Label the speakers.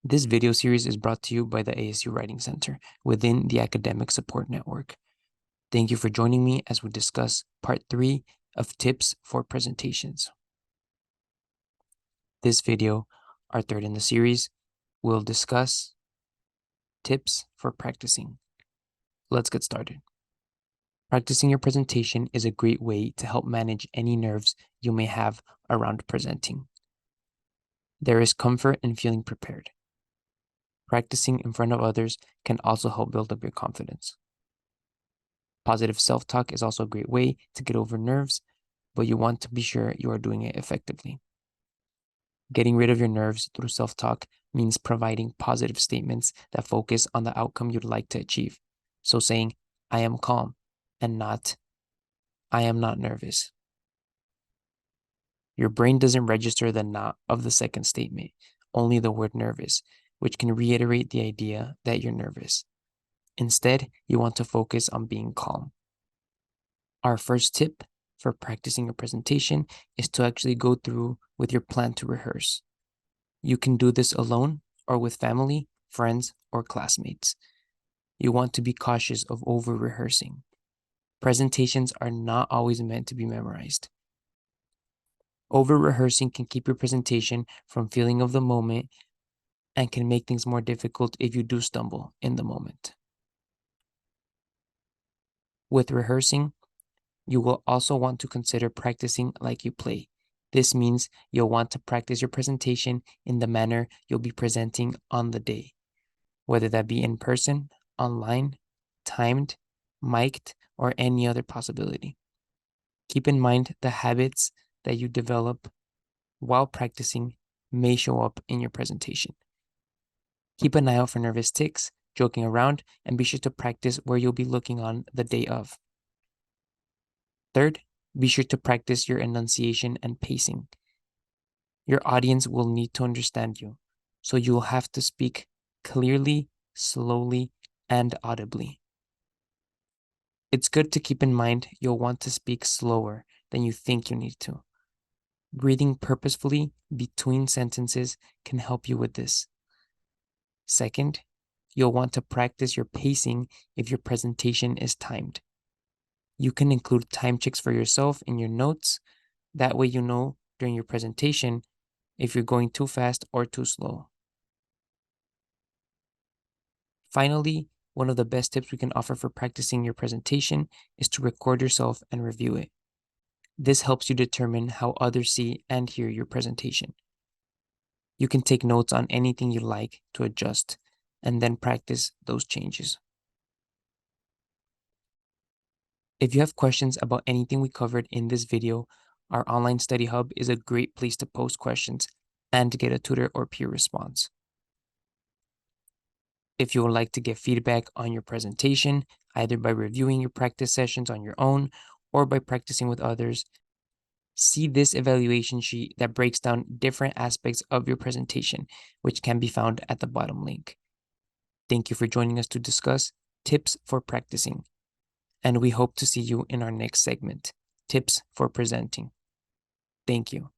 Speaker 1: This video series is brought to you by the ASU Writing Center within the Academic Support Network. Thank you for joining me as we discuss part 3 of tips for presentations. This video, our third in the series, will discuss tips for practicing. Let's get started. Practicing your presentation is a great way to help manage any nerves you may have around presenting. There is comfort in feeling prepared. Practicing in front of others can also help build up your confidence. Positive self-talk is also a great way to get over nerves, but you want to be sure you are doing it effectively. Getting rid of your nerves through self-talk means providing positive statements that focus on the outcome you'd like to achieve. So saying, I am calm, and not, I am not nervous. Your brain doesn't register the not of the second statement, only the word nervous, which can reiterate the idea that you're nervous. Instead, you want to focus on being calm. Our first tip for practicing your presentation is to actually go through with your plan to rehearse. You can do this alone or with family, friends, or classmates. You want to be cautious of over-rehearsing. Presentations are not always meant to be memorized. Over-rehearsing can keep your presentation from feeling of the moment and can make things more difficult if you do stumble in the moment. With rehearsing, you will also want to consider practicing like you play. This means you'll want to practice your presentation in the manner you'll be presenting on the day, whether that be in person, online, timed, mic'd, or any other possibility. Keep in mind the habits that you develop while practicing may show up in your presentation. Keep an eye out for nervous tics, joking around, and be sure to practice where you'll be looking on the day of. Third, be sure to practice your enunciation and pacing. Your audience will need to understand you, so you will have to speak clearly, slowly, and audibly. It's good to keep in mind you'll want to speak slower than you think you need to. Breathing purposefully between sentences can help you with this. Second, you'll want to practice your pacing if your presentation is timed. You can include time checks for yourself in your notes. That way you know during your presentation if you're going too fast or too slow. Finally, one of the best tips we can offer for practicing your presentation is to record yourself and review it. This helps you determine how others see and hear your presentation. You can take notes on anything you like to adjust and then practice those changes. If you have questions about anything we covered in this video, our online study hub is a great place to post questions and to get a tutor or peer response. If you would like to get feedback on your presentation, either by reviewing your practice sessions on your own or by practicing with others, see this evaluation sheet that breaks down different aspects of your presentation, which can be found at the bottom link. Thank you for joining us to discuss tips for practicing, and we hope to see you in our next segment, Tips for Presenting. Thank you.